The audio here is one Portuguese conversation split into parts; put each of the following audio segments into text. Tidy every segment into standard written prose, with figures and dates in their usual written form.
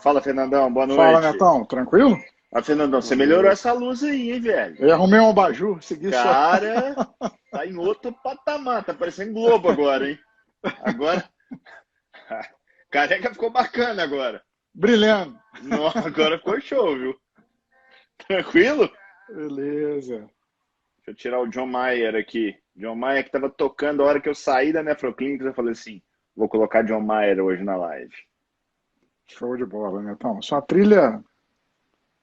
Fala, Fernandão, boa Fala, noite. Netão, tranquilo? Ah, Fernandão, você melhorou essa luz aí, hein, velho? Eu arrumei um abajur, segui só. Cara, tá em outro patamar, tá parecendo Globo agora, hein? Agora, careca ficou bacana agora. Brilhando. Nossa, agora ficou show, viu? Tranquilo? Beleza. Deixa eu tirar o John Mayer aqui. John Mayer que tava tocando a hora que eu saí da Nefroclínica, eu falei assim, vou colocar John Mayer hoje na live. Show de bola, Netão. Sua trilha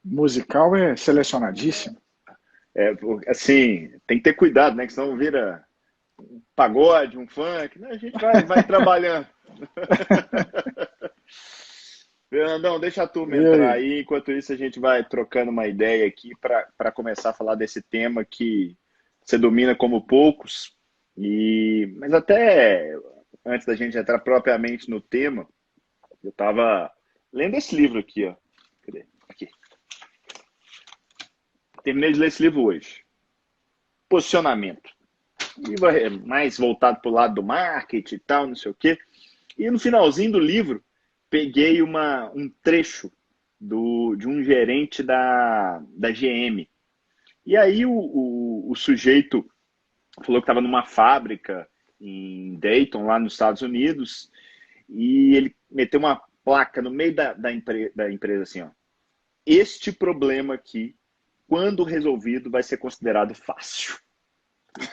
musical é selecionadíssima. É, assim, tem que ter cuidado, né? Que senão vira um pagode, um funk. Né? A gente vai trabalhando. Fernandão, deixa a turma E entrar aí? aí. Enquanto isso, a gente vai trocando uma ideia aqui para começar a falar desse tema que você domina como poucos. Mas até antes da gente entrar propriamente no tema, eu estava lendo esse livro aqui, ó. Cadê? Aqui. Terminei de ler esse livro hoje. Posicionamento. Livro é mais voltado para o lado do marketing e tal, não sei o quê. E no finalzinho do livro, peguei um trecho de um gerente da GM. E aí o sujeito falou que estava numa fábrica em Dayton, lá nos Estados Unidos, e ele meteu uma placa no meio da empresa assim, ó. Este problema aqui, quando resolvido, vai ser considerado fácil.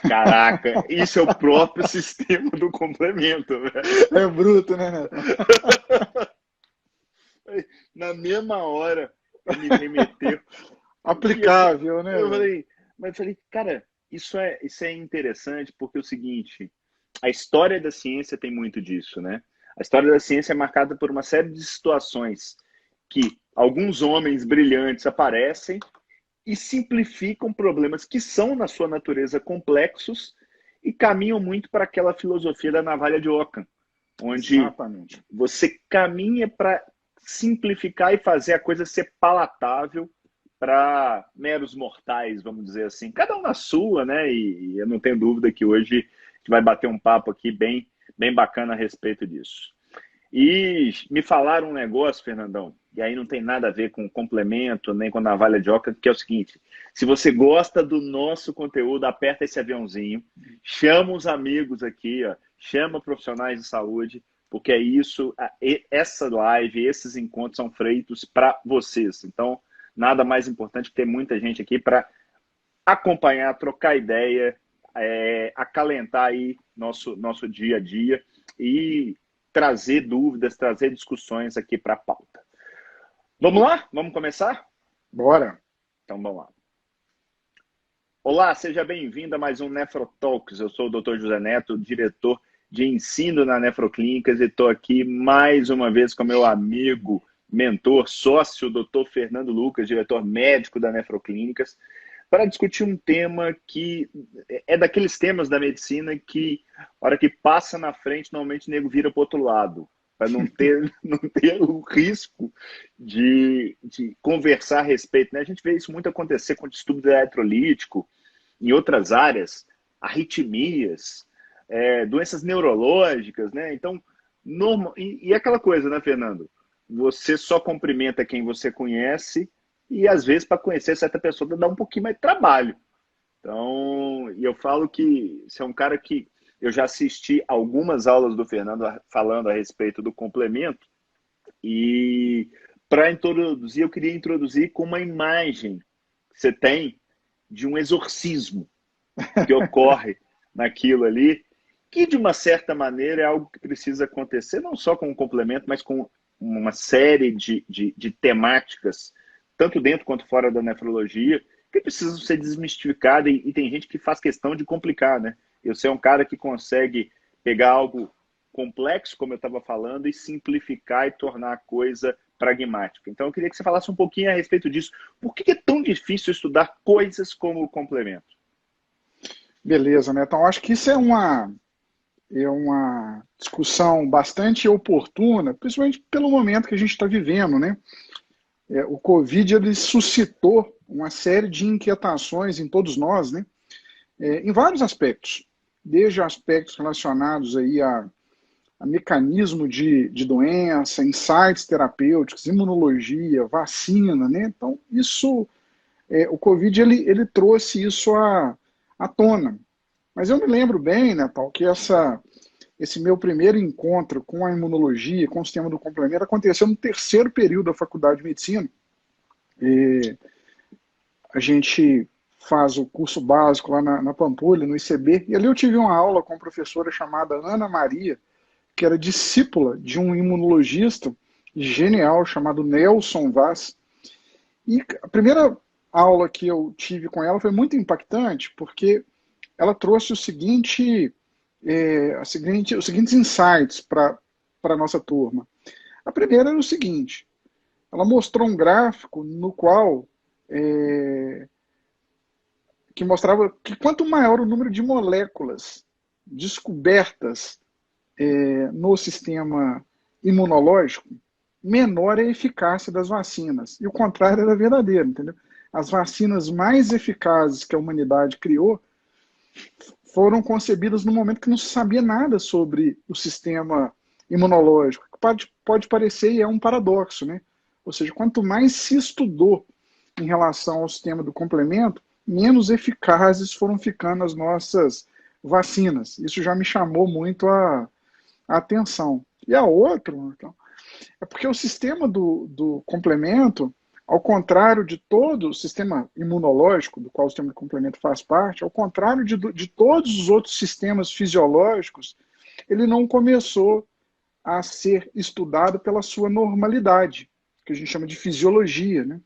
Caraca, isso é o próprio sistema do complemento, velho. É bruto, né, Netão? Na mesma hora, ele me remeteu. E Aplicável, né, eu velho? falei, mas eu falei, cara, isso é interessante porque é o seguinte, a história da ciência tem muito disso, né? A história da ciência é marcada por uma série de situações que alguns homens brilhantes aparecem e simplificam problemas que são, na sua natureza, complexos e caminham muito para aquela filosofia da navalha de Ockham, onde Exatamente. você caminha para simplificar e fazer a coisa ser palatável para meros mortais, vamos dizer assim. Cada um na sua, né? E eu não tenho dúvida que hoje a gente vai bater um papo aqui bem bacana a respeito disso. E me falaram um negócio, Fernandão, e aí não tem nada a ver com complemento, nem com navalha de Oca, que é o seguinte, se você gosta do nosso conteúdo, aperta esse aviãozinho, chama os amigos aqui, ó, chama profissionais de saúde, porque é isso, essa live, esses encontros são feitos para vocês. Então, nada mais importante que ter muita gente aqui para acompanhar, trocar ideia, acalentar aí nosso dia a dia e trazer dúvidas, trazer discussões aqui para a pauta. Vamos lá? Vamos começar? Bora. Então vamos lá. Olá, seja bem-vindo a mais um Nefrotalks. Eu sou o Dr. José Neto, diretor de ensino na Nefroclínicas e estou aqui mais uma vez com meu amigo, mentor, sócio, Dr. Fernando Lucas, diretor médico da Nefroclínicas, para discutir um tema que é daqueles temas da medicina que, na hora que passa na frente, normalmente o nego vira para o outro lado, para não ter o risco de conversar a respeito. Né? A gente vê isso muito acontecer com distúrbio eletrolítico, em outras áreas, arritmias, doenças neurológicas. Né? Então, e aquela coisa, né, Fernando? Você só cumprimenta quem você conhece e, às vezes, para conhecer certa pessoa, dá um pouquinho mais de trabalho. Então, e eu falo que você é um cara que eu já assisti algumas aulas do Fernando falando a respeito do complemento e para introduzir, eu queria introduzir com uma imagem que você tem de um exorcismo que ocorre naquilo ali, que de uma certa maneira é algo que precisa acontecer, não só com o complemento, mas com uma série de temáticas, tanto dentro quanto fora da nefrologia, que precisam ser desmistificadas e tem gente que faz questão de complicar, né? Eu sou um cara que consegue pegar algo complexo, como eu estava falando, e simplificar e tornar a coisa pragmática. Então, eu queria que você falasse um pouquinho a respeito disso. Por que é tão difícil estudar coisas como o complemento? Beleza, Netão. Acho que isso é uma discussão bastante oportuna, principalmente pelo momento que a gente está vivendo, né? O Covid ele suscitou uma série de inquietações em todos nós, né? Em vários aspectos, desde aspectos relacionados aí a a mecanismo de doença, insights terapêuticos, imunologia, vacina, né? Então, isso, o Covid, ele trouxe isso à tona. Mas eu me lembro bem, né, Paulo, que esse meu primeiro encontro com a imunologia, com o sistema do complemento, aconteceu no terceiro período da faculdade de medicina. E a gente faz o curso básico lá na Pampulha, no ICB, e ali eu tive uma aula com uma professora chamada Ana Maria, que era discípula de um imunologista genial chamado Nelson Vaz. E a primeira aula que eu tive com ela foi muito impactante, porque ela trouxe os seguintes insights para a nossa turma. A primeira era o seguinte: ela mostrou um gráfico no qual que mostrava que quanto maior o número de moléculas descobertas no sistema imunológico, menor é a eficácia das vacinas. E o contrário era verdadeiro, entendeu? As vacinas mais eficazes que a humanidade criou foram concebidas no momento que não se sabia nada sobre o sistema imunológico. Pode parecer, e é um paradoxo, né? Ou seja, quanto mais se estudou em relação ao sistema do complemento, menos eficazes foram ficando as nossas vacinas. Isso já me chamou muito a atenção. E a outra, então, é porque o sistema do complemento, ao contrário de todo o sistema imunológico, do qual o sistema de complemento faz parte, ao contrário de todos os outros sistemas fisiológicos, ele não começou a ser estudado pela sua normalidade, que a gente chama de fisiologia, né?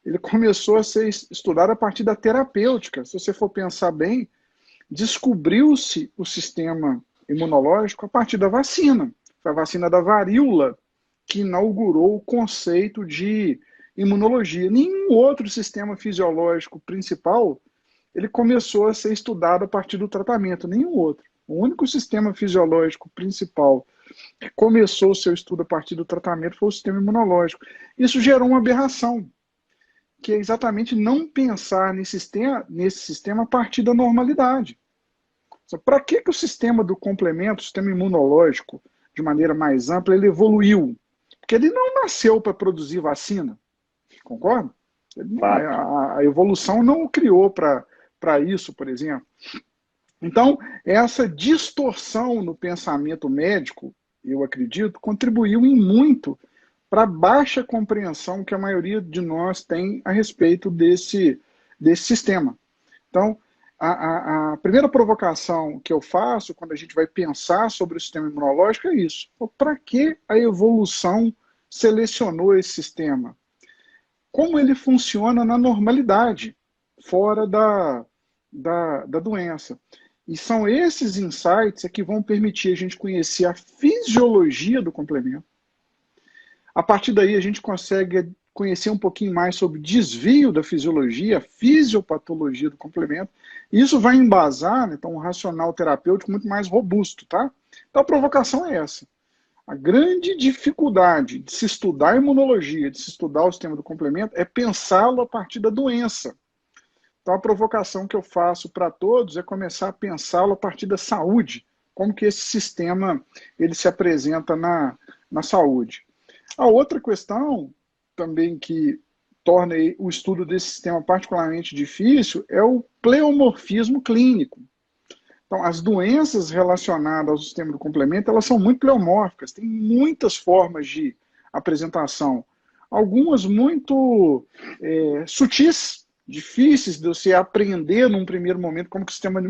Ele começou a ser estudado a partir da terapêutica. Se você for pensar bem, descobriu-se o sistema imunológico a partir da vacina. Foi a vacina da varíola que inaugurou o conceito de imunologia. Nenhum outro sistema fisiológico principal ele começou a ser estudado a partir do tratamento, nenhum outro. O único sistema fisiológico principal que começou o seu estudo a partir do tratamento foi o sistema imunológico. Isso gerou uma aberração, que é exatamente não pensar nesse sistema a partir da normalidade. Para que o sistema do complemento, o sistema imunológico, de maneira mais ampla, ele evoluiu? Porque ele não nasceu para produzir vacina, concorda? A evolução não o criou para isso, por exemplo. Então, essa distorção no pensamento médico, eu acredito, contribuiu em muito para a baixa compreensão que a maioria de nós tem a respeito desse sistema. Então, a primeira provocação que eu faço quando a gente vai pensar sobre o sistema imunológico é isso. Para que a evolução selecionou esse sistema? Como ele funciona na normalidade, fora da doença? E são esses insights que vão permitir a gente conhecer a fisiologia do complemento. A partir daí, a gente consegue conhecer um pouquinho mais sobre o desvio da fisiologia, a fisiopatologia do complemento. Isso vai embasar, né, então, um racional terapêutico muito mais robusto, tá? Então, a provocação é essa. A grande dificuldade de se estudar a imunologia, de se estudar o sistema do complemento, é pensá-lo a partir da doença. Então, a provocação que eu faço para todos é começar a pensá-lo a partir da saúde, como que esse sistema ele se apresenta na saúde. A outra questão também que torna o estudo desse sistema particularmente difícil é o pleomorfismo clínico. Então, as doenças relacionadas ao sistema do complemento, elas são muito pleomórficas, tem muitas formas de apresentação, algumas muito sutis, difíceis de você aprender num primeiro momento como que o sistema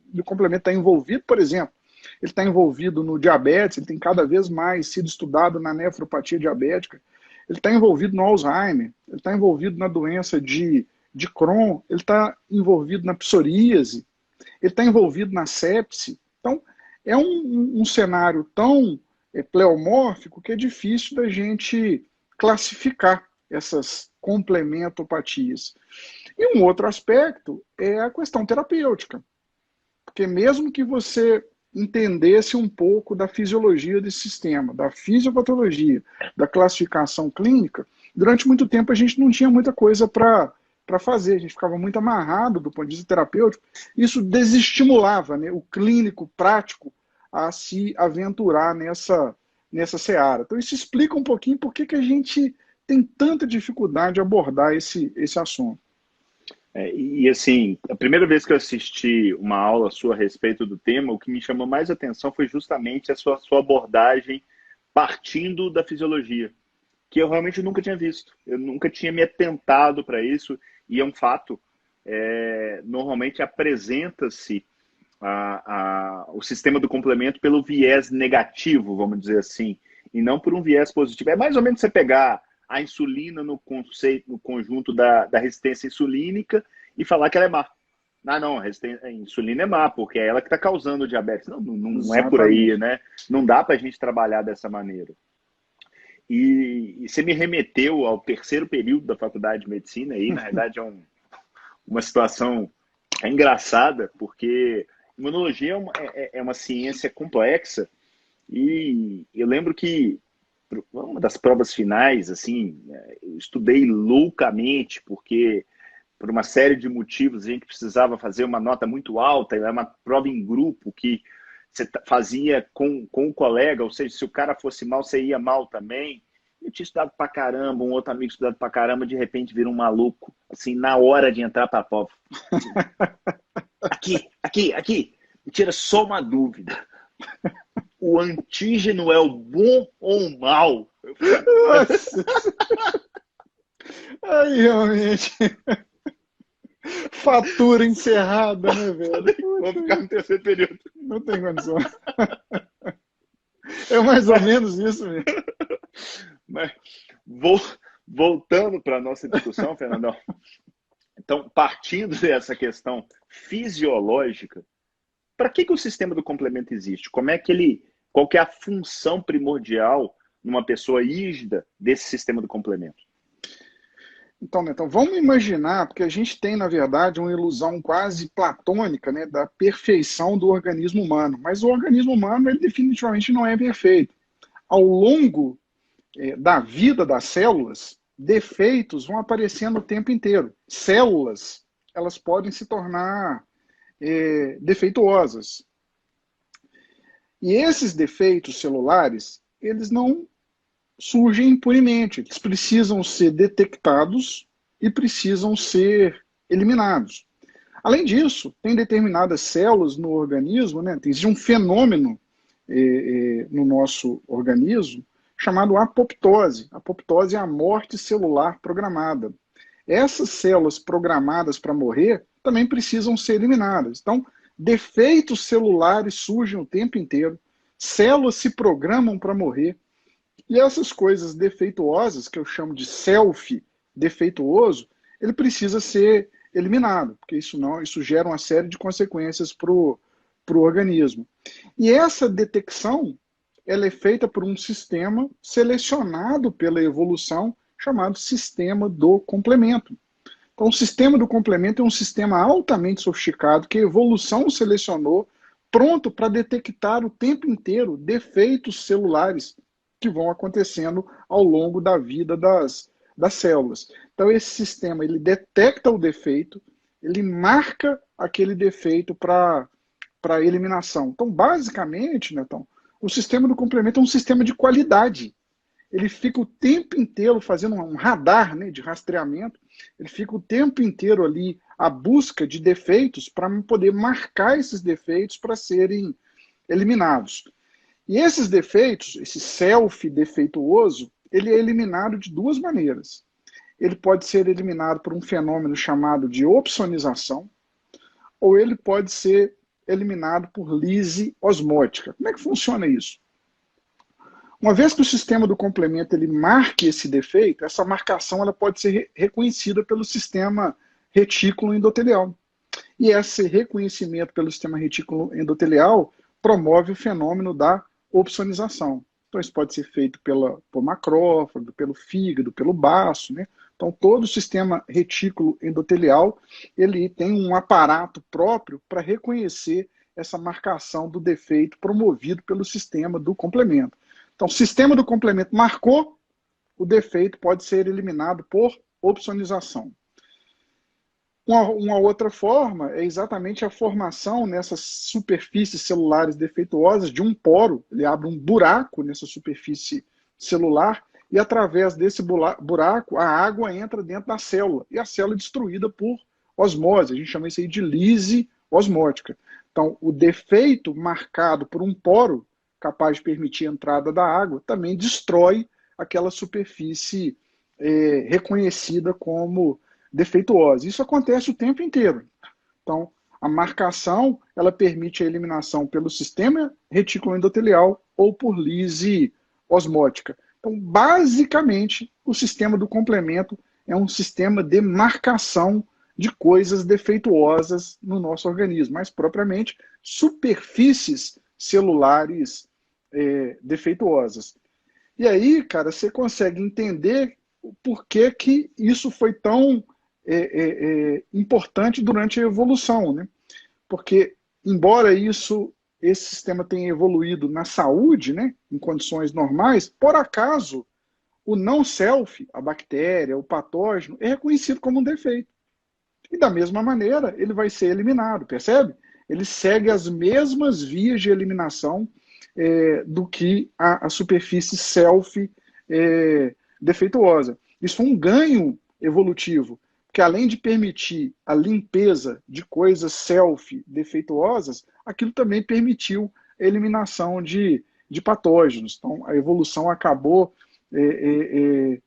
do complemento está envolvido. Por exemplo, ele está envolvido no diabetes, ele tem cada vez mais sido estudado na nefropatia diabética, ele está envolvido no Alzheimer, ele está envolvido na doença de Crohn, ele está envolvido na psoríase, ele está envolvido na sepse. Então, é um cenário tão pleomórfico que é difícil da gente classificar essas complementopatias. E um outro aspecto é a questão terapêutica. Porque mesmo que você entendesse um pouco da fisiologia desse sistema, da fisiopatologia, da classificação clínica, durante muito tempo a gente não tinha muita coisa para fazer, a gente ficava muito amarrado do ponto de vista terapêutico, isso desestimulava, né, o clínico prático a se aventurar nessa seara. Então, isso explica um pouquinho por que a gente tem tanta dificuldade de abordar esse assunto. E assim, a primeira vez que eu assisti uma aula sua a respeito do tema, o que me chamou mais atenção foi justamente a sua abordagem partindo da fisiologia, que eu realmente nunca tinha visto. Eu nunca tinha me atentado para isso, e é um fato. Normalmente apresenta-se o sistema do complemento pelo viés negativo, vamos dizer assim, e não por um viés positivo. É mais ou menos você pegar a insulina no conjunto da resistência insulínica e falar que ela é má. Não, a insulina é má, porque é ela que está causando o diabetes. Não é por aí, né? Não dá para a gente trabalhar dessa maneira. E você me remeteu ao terceiro período da faculdade de medicina, aí, na verdade, uma situação engraçada, porque imunologia é uma ciência complexa, e eu lembro que uma das provas finais, assim, eu estudei loucamente, porque por uma série de motivos a gente precisava fazer uma nota muito alta, era uma prova em grupo que você fazia com o colega, ou seja, se o cara fosse mal, você ia mal também. Eu tinha estudado pra caramba, um outro amigo estudado pra caramba, de repente vira um maluco, assim, na hora de entrar pra prova. Aqui, me tira só uma dúvida. O antígeno é o bom ou o mal? Nossa! Aí, realmente. Fatura encerrada, né, velho? Vou ficar no terceiro período. Não tem condição. É mais ou menos isso mesmo. Mas, voltando para a nossa discussão, Fernandão. Então, partindo dessa questão fisiológica, para que o sistema do complemento existe? Qual que é a função primordial numa pessoa hígida desse sistema do complemento? Então, vamos imaginar, porque a gente tem, na verdade, uma ilusão quase platônica, né, da perfeição do organismo humano. Mas o organismo humano, ele definitivamente não é perfeito. Ao longo da vida das células, defeitos vão aparecendo o tempo inteiro. Células, elas podem se tornar defeituosas. E esses defeitos celulares, eles não surgem impunemente. Eles precisam ser detectados e precisam ser eliminados. Além disso, tem determinadas células no organismo, né? Existe um fenômeno no nosso organismo chamado apoptose. A apoptose é a morte celular programada. Essas células programadas para morrer também precisam ser eliminadas. Então, defeitos celulares surgem o tempo inteiro, células se programam para morrer, e essas coisas defeituosas, que eu chamo de self defeituoso, ele precisa ser eliminado, porque isso gera uma série de consequências para o organismo. E essa detecção, ela é feita por um sistema selecionado pela evolução, chamado sistema do complemento. Então, o sistema do complemento é um sistema altamente sofisticado que a evolução selecionou, pronto para detectar o tempo inteiro defeitos celulares que vão acontecendo ao longo da vida das células. Então, esse sistema, ele detecta o defeito, ele marca aquele defeito para eliminação. Então, basicamente, Netão, o sistema do complemento é um sistema de qualidade. Ele fica o tempo inteiro fazendo um radar, né, de rastreamento, ele fica o tempo inteiro ali à busca de defeitos para poder marcar esses defeitos para serem eliminados. E esses defeitos, esse self defeituoso, ele é eliminado de duas maneiras. Ele pode ser eliminado por um fenômeno chamado de opsonização, ou ele pode ser eliminado por lise osmótica. Como é que funciona isso? Uma vez que o sistema do complemento ele marque esse defeito, essa marcação ela pode ser reconhecida pelo sistema retículo endotelial. E esse reconhecimento pelo sistema retículo endotelial promove o fenômeno da opsonização. Então, isso pode ser feito por macrófago, pelo fígado, pelo baço, né? Então, todo o sistema retículo endotelial ele tem um aparato próprio para reconhecer essa marcação do defeito promovido pelo sistema do complemento. Então, o sistema do complemento marcou, o defeito pode ser eliminado por opsonização. Uma outra forma é exatamente a formação nessas superfícies celulares defeituosas de um poro. Ele abre um buraco nessa superfície celular e, através desse buraco, a água entra dentro da célula. E a célula é destruída por osmose. A gente chama isso aí de lise osmótica. Então, o defeito marcado por um poro capaz de permitir a entrada da água também destrói aquela superfície reconhecida como defeituosa. Isso acontece o tempo inteiro. Então, a marcação, ela permite a eliminação pelo sistema retículo endotelial ou por lise osmótica. Então, basicamente, o sistema do complemento é um sistema de marcação de coisas defeituosas no nosso organismo, mais propriamente superfícies celulares defeituosas. E aí, cara, você consegue entender por que que isso foi tão importante durante a evolução, né? Porque, embora esse sistema tenha evoluído na saúde, né, em condições normais, por acaso, o não self, a bactéria, o patógeno, é reconhecido como um defeito. E da mesma maneira, ele vai ser eliminado, percebe? Ele segue as mesmas vias de eliminação do que a superfície self defeituosa. Isso foi um ganho evolutivo, que além de permitir a limpeza de coisas self-defeituosas, aquilo também permitiu a eliminação de patógenos. Então, a evolução acabou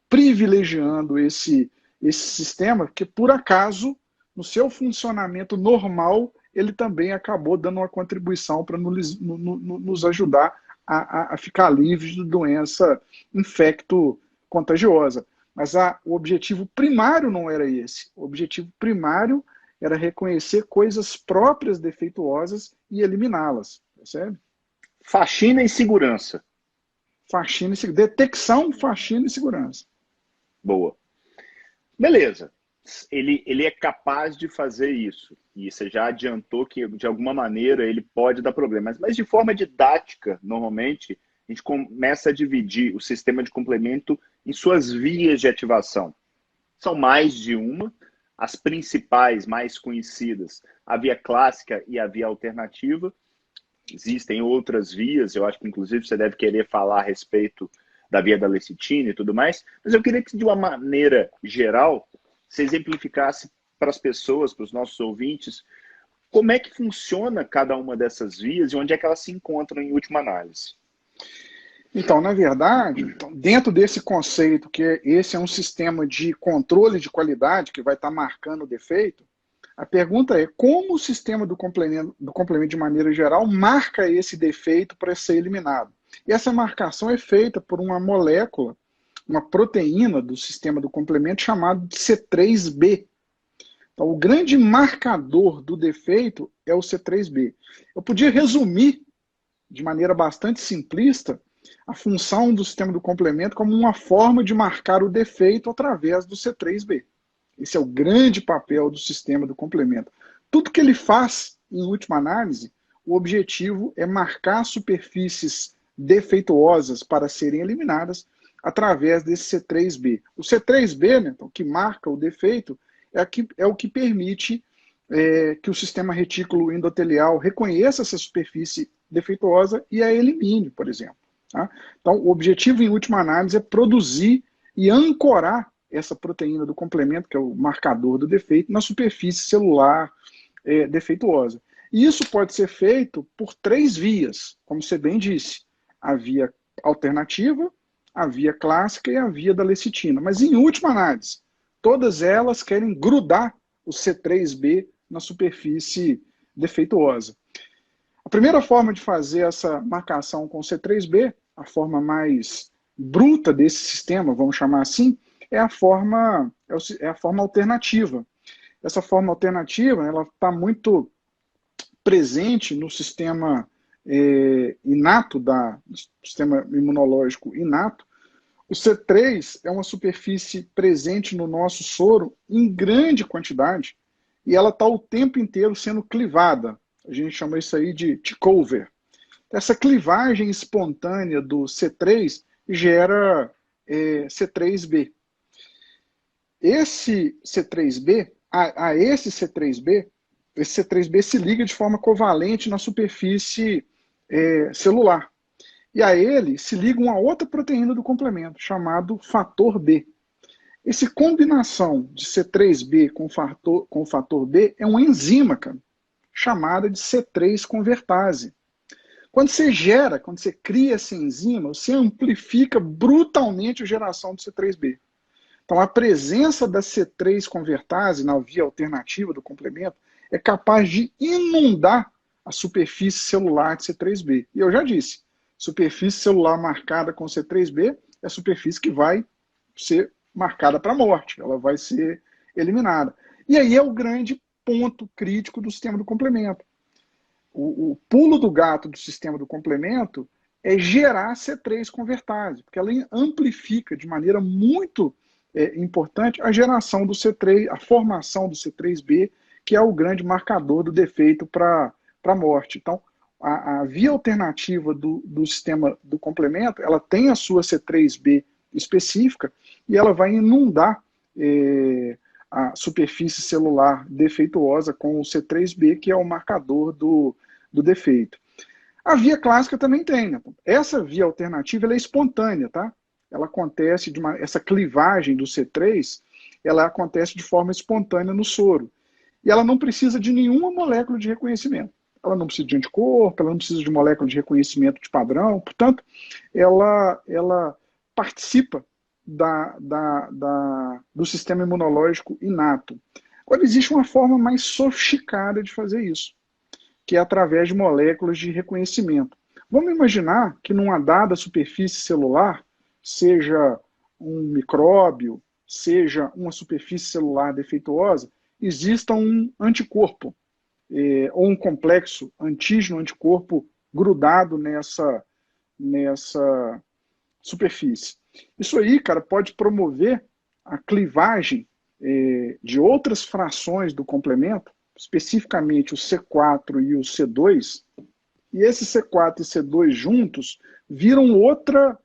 privilegiando esse sistema, que, por acaso, no seu funcionamento normal, ele também acabou dando uma contribuição para nos ajudar a ficar livres de doença infecto-contagiosa. Mas o objetivo primário não era esse. O objetivo primário era reconhecer coisas próprias defeituosas e eliminá-las. Percebe? Faxina e segurança. Faxina e segurança. Detecção, faxina e segurança. Boa. Beleza. Ele é capaz de fazer isso. E você já adiantou que, de alguma maneira, ele pode dar problemas. Mas de forma didática, normalmente, a gente começa a dividir o sistema de complemento em suas vias de ativação. São mais de uma. As principais, mais conhecidas, a via clássica e a via alternativa. Existem outras vias, eu acho que inclusive você deve querer falar a respeito da via da lecitina e tudo mais, mas eu queria que, de uma maneira geral, você exemplificasse para as pessoas, para os nossos ouvintes, como é que funciona cada uma dessas vias e onde é que elas se encontram em última análise. Então, na verdade, dentro desse conceito que esse é um sistema de controle de qualidade que vai estar marcando o defeito, a pergunta é como o sistema do complemento de maneira geral marca esse defeito para ser eliminado. E essa marcação é feita por uma molécula, uma proteína do sistema do complemento chamado de C3b. Então, o grande marcador do defeito é o C3b. Eu podia resumir de maneira bastante simplista a função do sistema do complemento como uma forma de marcar o defeito através do C3b. Esse é o grande papel do sistema do complemento. Tudo que ele faz, em última análise, o objetivo é marcar superfícies defeituosas para serem eliminadas através desse C3b. O C3b, né, então, que marca o defeito, é o que permite que o sistema retículo endotelial reconheça essa superfície defeituosa e a elimine, por exemplo. Tá? Então, o objetivo, em última análise, é produzir e ancorar essa proteína do complemento, que é o marcador do defeito, na superfície celular defeituosa. E isso pode ser feito por 3 vias, como você bem disse. A via alternativa, a via clássica e a via da lecitina. Mas, em última análise, todas elas querem grudar o C3b na superfície defeituosa. A primeira forma de fazer essa marcação com C3b, a forma mais bruta desse sistema, vamos chamar assim, é a forma alternativa. Essa forma alternativa, ela está muito presente no sistema inato, do sistema imunológico inato. O C3 é uma superfície presente no nosso soro em grande quantidade e ela está o tempo inteiro sendo clivada. A gente chama isso aí de takeover. Essa clivagem espontânea do C3 gera C3b. Esse C3b a esse C3b se liga de forma covalente na superfície celular. E a ele se liga uma outra proteína do complemento, chamado fator B. Essa combinação de C3b com fator B é uma enzima, cara, chamada de C3 convertase. Quando você cria essa enzima, você amplifica brutalmente a geração do C3b. Então, a presença da C3 convertase na via alternativa do complemento é capaz de inundar a superfície celular de C3b. E eu já disse, superfície celular marcada com C3b é a superfície que vai ser marcada para a morte, ela vai ser eliminada. E aí é o grande ponto crítico do sistema do complemento. O pulo do gato do sistema do complemento é gerar C3 convertase, porque ela amplifica de maneira muito importante a geração do C3, a formação do C3b, que é o grande marcador do defeito para a morte. Então, a via alternativa do sistema do complemento, ela tem a sua C3b específica e ela vai inundar a superfície celular defeituosa com o C3b, que é o marcador do defeito. A via clássica também tem, né? Essa via alternativa ela é espontânea, tá? Ela acontece essa clivagem do C3, ela acontece de forma espontânea no soro. E ela não precisa de nenhuma molécula de reconhecimento. Ela não precisa de anticorpo, ela não precisa de molécula de reconhecimento de padrão, portanto, ela participa do sistema imunológico inato. Agora, existe uma forma mais sofisticada de fazer isso, que é através de moléculas de reconhecimento. Vamos imaginar que numa dada superfície celular, seja um micróbio, seja uma superfície celular defeituosa, exista um anticorpo, ou um complexo antígeno-anticorpo grudado nessa superfície. Isso aí, cara, pode promover a clivagem de outras frações do complemento, especificamente o C4 e o C2, e esse C4 e C2 juntos viram outra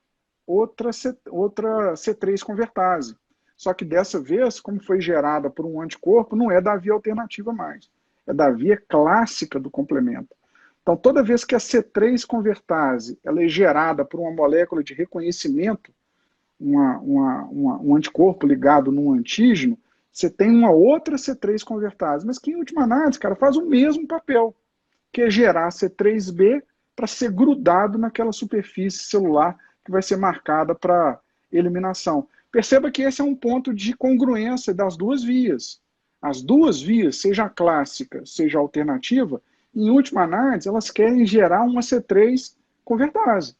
C3 convertase. Só que dessa vez, como foi gerada por um anticorpo, não é da via alternativa mais, é da via clássica do complemento. Então, toda vez que a C3 convertase ela é gerada por uma molécula de reconhecimento, um anticorpo ligado num antígeno, você tem uma outra C3 convertase, mas que, em última análise, cara, faz o mesmo papel, que é gerar C3b para ser grudado naquela superfície celular que vai ser marcada para eliminação. Perceba que esse é um ponto de congruência das duas vias. As duas vias, seja a clássica, seja a alternativa, em última análise, elas querem gerar uma C3 convertase,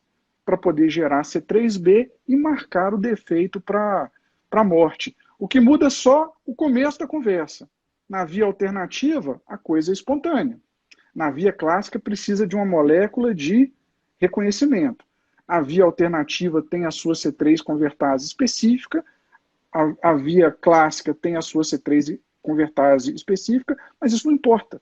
para poder gerar C3b e marcar o defeito para a morte. O que muda é só o começo da conversa. Na via alternativa, a coisa é espontânea. Na via clássica, precisa de uma molécula de reconhecimento. A via alternativa tem a sua C3 convertase específica, a via clássica tem a sua C3 convertase específica, mas isso não importa.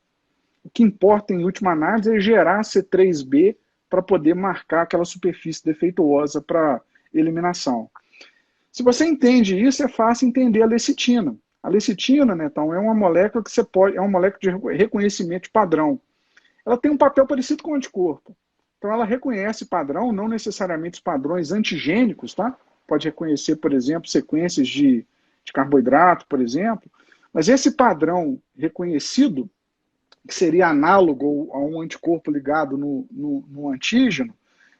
O que importa, em última análise, é gerar C3b para poder marcar aquela superfície defeituosa para eliminação. Se você entende isso, é fácil entender a lecitina. A lecitina, né, então, é uma molécula que é uma molécula de reconhecimento de padrão. Ela tem um papel parecido com o anticorpo. Então, ela reconhece padrão, não necessariamente os padrões antigênicos, tá? Pode reconhecer, por exemplo, sequências de carboidrato, por exemplo. Mas esse padrão reconhecido, que seria análogo a um anticorpo ligado no antígeno,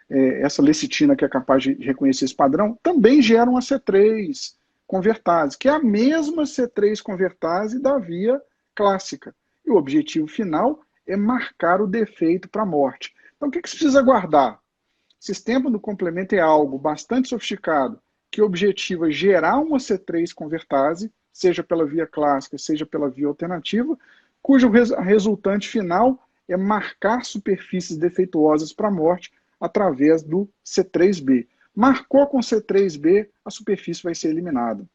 essa lecitina que é capaz de reconhecer esse padrão, também gera uma C3 convertase, que é a mesma C3 convertase da via clássica. E o objetivo final é marcar o defeito para a morte. Então, o que você precisa guardar? O sistema do complemento é algo bastante sofisticado, que objetiva gerar uma C3 convertase, seja pela via clássica, seja pela via alternativa, cujo resultante final é marcar superfícies defeituosas para a morte através do C3b. Marcou com C3b, a superfície vai ser eliminada.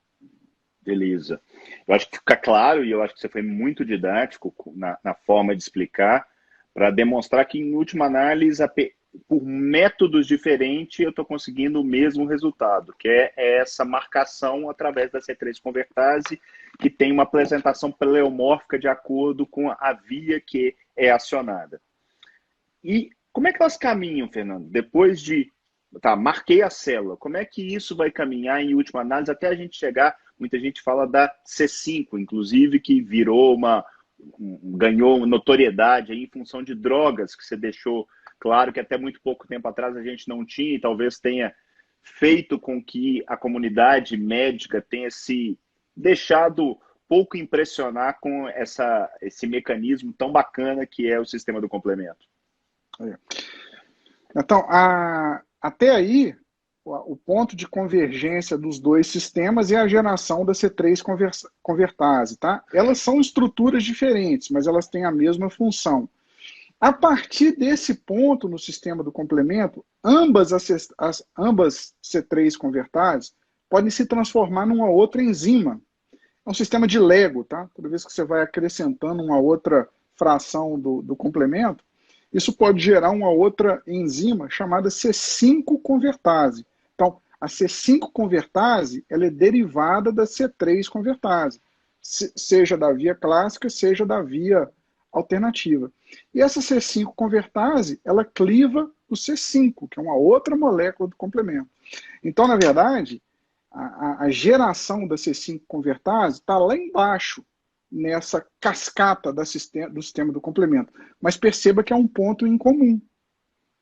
Beleza. Eu acho que fica claro, e eu acho que você foi muito didático na forma de explicar, para demonstrar que, em última análise, por métodos diferentes, eu estou conseguindo o mesmo resultado, que é essa marcação através da C3 convertase, que tem uma apresentação pleomórfica de acordo com a via que é acionada. E como é que elas caminham, Fernando? Depois de... Tá, marquei a célula. Como é que isso vai caminhar em última análise até a gente chegar... Muita gente fala da C5, inclusive, que virou ganhou notoriedade aí em função de drogas que você deixou claro que até muito pouco tempo atrás a gente não tinha e talvez tenha feito com que a comunidade médica tenha se deixado pouco impressionar com esse mecanismo tão bacana que é o sistema do complemento. Então, até aí, o ponto de convergência dos dois sistemas é a geração da C3 convertase. Tá? Elas são estruturas diferentes, mas elas têm a mesma função. A partir desse ponto no sistema do complemento, ambas C3 convertases podem se transformar numa outra enzima. É um sistema de Lego, tá? Toda vez que você vai acrescentando uma outra fração do complemento, isso pode gerar uma outra enzima chamada C5 convertase. Então, a C5 convertase ela é derivada da C3 convertase, seja da via clássica, seja da via alternativa. E essa C5 convertase, ela cliva o C5, que é uma outra molécula do complemento. Então, na verdade, a geração da C5 convertase está lá embaixo, nessa cascata do sistema do complemento. Mas perceba que é um ponto em comum.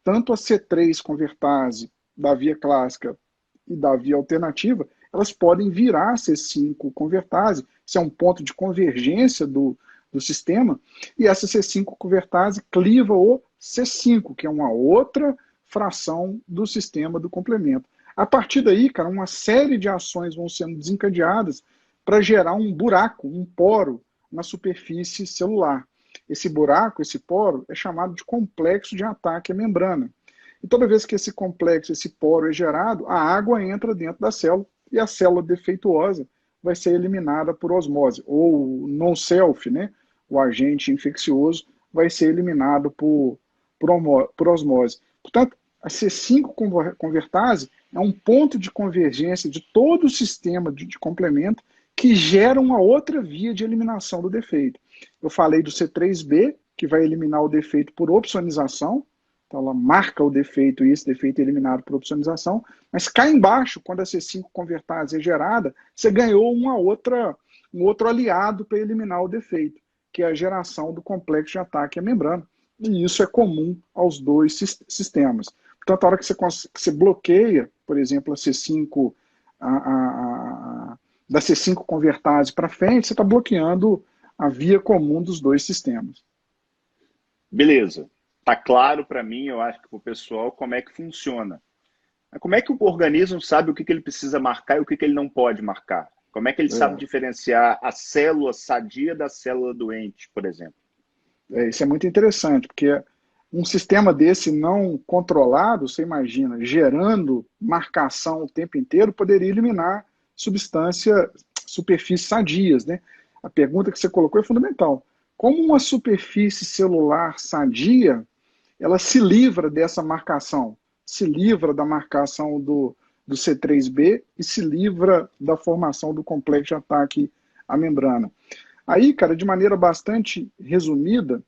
Tanto a C3 convertase da via clássica e da via alternativa, elas podem virar C5 convertase. Isso é um ponto de convergência do sistema. E essa C5 convertase cliva o C5, que é uma outra fração do sistema do complemento. A partir daí, cara, uma série de ações vão sendo desencadeadas para gerar um buraco, um poro na superfície celular. Esse buraco, esse poro, é chamado de complexo de ataque à membrana. E toda vez que esse complexo, esse poro é gerado, a água entra dentro da célula e a célula defeituosa vai ser eliminada por osmose. Ou non-self, né? O agente infeccioso vai ser eliminado por osmose. Portanto, a C5 convertase é um ponto de convergência de todo o sistema de complemento que gera uma outra via de eliminação do defeito. Eu falei do C3b, que vai eliminar o defeito por opsonização, então ela marca o defeito e esse defeito é eliminado por opsonização, mas cá embaixo, quando a C5 convertase é gerada, você ganhou um outro aliado para eliminar o defeito, que é a geração do complexo de ataque à membrana. E isso é comum aos dois sistemas. Portanto, a hora que você bloqueia, por exemplo, a C5, da C5 convertase para frente, você está bloqueando a via comum dos dois sistemas. Beleza. Está claro para mim, eu acho que para o pessoal, como é que funciona. Mas como é que o organismo sabe o que ele precisa marcar e o que ele não pode marcar? Como é que ele sabe diferenciar a célula sadia da célula doente, por exemplo? Isso é muito interessante, porque um sistema desse não controlado, você imagina, gerando marcação o tempo inteiro, poderia eliminar superfícies sadias, né? A pergunta que você colocou é fundamental. Como uma superfície celular sadia, ela se livra dessa marcação, se livra da marcação do C3b e se livra da formação do complexo de ataque à membrana. Aí, cara, de maneira bastante resumida,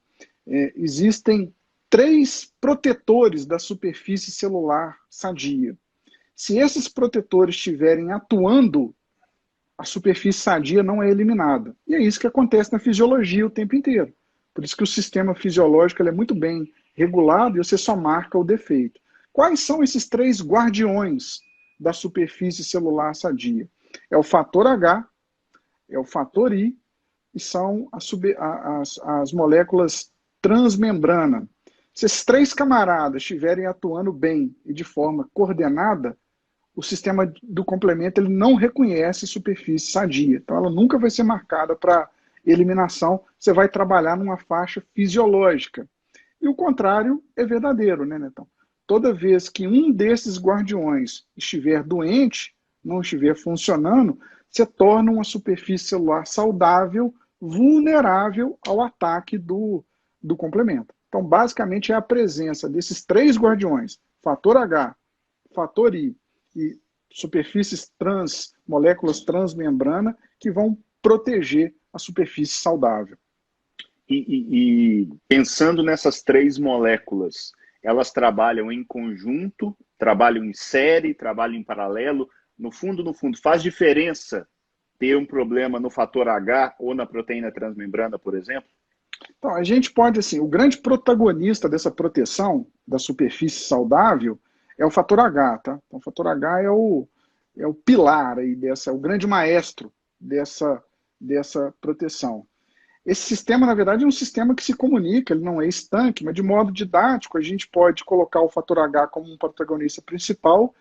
existem 3 protetores da superfície celular sadia. Se esses protetores estiverem atuando, a superfície sadia não é eliminada. E é isso que acontece na fisiologia o tempo inteiro. Por isso que o sistema fisiológico ele é muito bem regulado e você só marca o defeito. Quais são esses 3 guardiões da superfície celular sadia? É o fator H, é o fator I e são as moléculas transmembrana. Se esses 3 camaradas estiverem atuando bem e de forma coordenada, o sistema do complemento ele não reconhece superfície sadia. Então ela nunca vai ser marcada para eliminação. Você vai trabalhar numa faixa fisiológica. E o contrário é verdadeiro, né, Netão? Toda vez que um desses guardiões estiver doente, não estiver funcionando, você torna uma superfície celular saudável, vulnerável ao ataque do complemento. Então, basicamente, é a presença desses 3 guardiões, fator H, fator I e superfícies moléculas transmembrana, que vão proteger a superfície saudável. E pensando nessas três moléculas, elas trabalham em conjunto, trabalham em série, trabalham em paralelo. No fundo, faz diferença ter um problema no fator H ou na proteína transmembrana, por exemplo? Então, a gente pode, assim, o grande protagonista dessa proteção da superfície saudável é o fator H, tá? Então, o fator H é o pilar aí dessa, o grande maestro dessa proteção. Esse sistema, na verdade, é um sistema que se comunica, ele não é estanque, mas de modo didático a gente pode colocar o fator H como um protagonista principal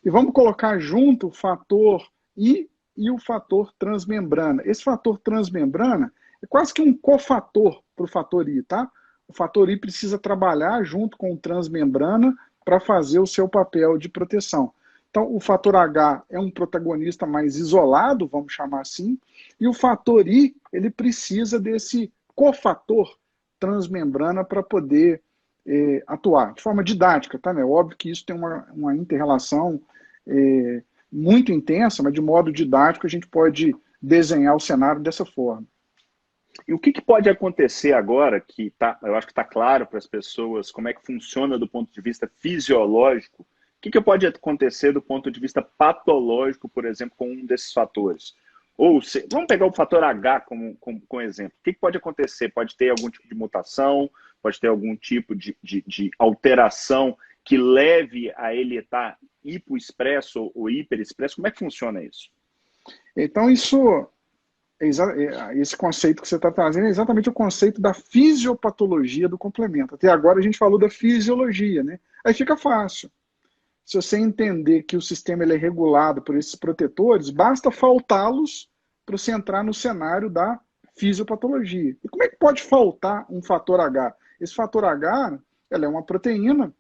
e vamos colocar junto o fator I e o fator transmembrana. Esse fator transmembrana é quase que um cofator para o fator I, tá? O fator I precisa trabalhar junto com o transmembrana para fazer o seu papel de proteção. Então, o fator H é um protagonista mais isolado, vamos chamar assim, e o fator I, ele precisa desse cofator transmembrana para poder atuar, de forma didática, tá? É óbvio que isso tem uma inter-relação muito intensa, mas de modo didático a gente pode desenhar o cenário dessa forma. E o que pode acontecer agora, que eu acho que está claro para as pessoas como é que funciona do ponto de vista fisiológico, o que pode acontecer do ponto de vista patológico, por exemplo, com um desses fatores? Vamos pegar o fator H como exemplo. O que pode acontecer? Pode ter algum tipo de mutação, pode ter algum tipo de alteração que leve a ele estar hipoexpresso ou hiperexpresso? Como é que funciona isso? Então, esse conceito que você está trazendo é exatamente o conceito da fisiopatologia do complemento. Até agora a gente falou da fisiologia, né? Aí fica fácil. Se você entender que o sistema ele é regulado por esses protetores, basta faltá-los para você entrar no cenário da fisiopatologia. E como é que pode faltar um fator H? Esse fator H, ela é uma proteína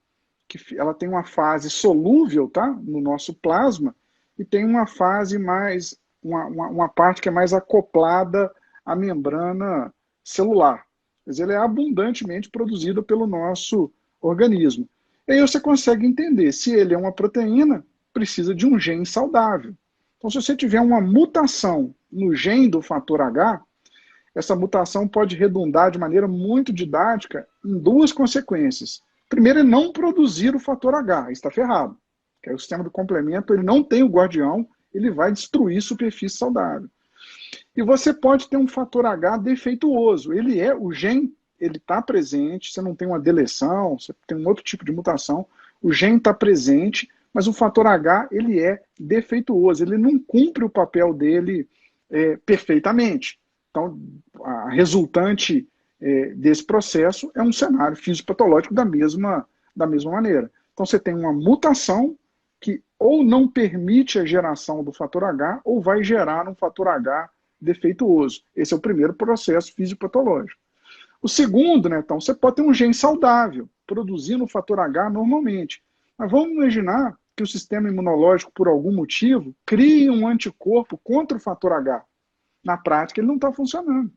que ela tem uma fase solúvel, tá, no nosso plasma e tem uma fase mais uma parte que é mais acoplada à membrana celular. Mas ele é abundantemente produzido pelo nosso organismo. E aí você consegue entender, se ele é uma proteína, precisa de um gene saudável. Então, se você tiver uma mutação no gene do fator H, essa mutação pode redundar de maneira muito didática em duas consequências. Primeiro, é não produzir o fator H, está ferrado. Que é o sistema do complemento, ele não tem o guardião, ele vai destruir superfície saudável. E você pode ter um fator H defeituoso. O gene, ele está presente, você não tem uma deleção, você tem um outro tipo de mutação, o gene está presente, mas o fator H, ele é defeituoso, ele não cumpre o papel dele perfeitamente. Então, a resultante desse processo é um cenário fisiopatológico da mesma maneira. Então, você tem uma mutação que ou não permite a geração do fator H, ou vai gerar um fator H defeituoso. Esse é o primeiro processo fisiopatológico. O segundo, né, então, você pode ter um gene saudável, produzindo o fator H normalmente. Mas vamos imaginar que o sistema imunológico, por algum motivo, crie um anticorpo contra o fator H. Na prática, ele não está funcionando.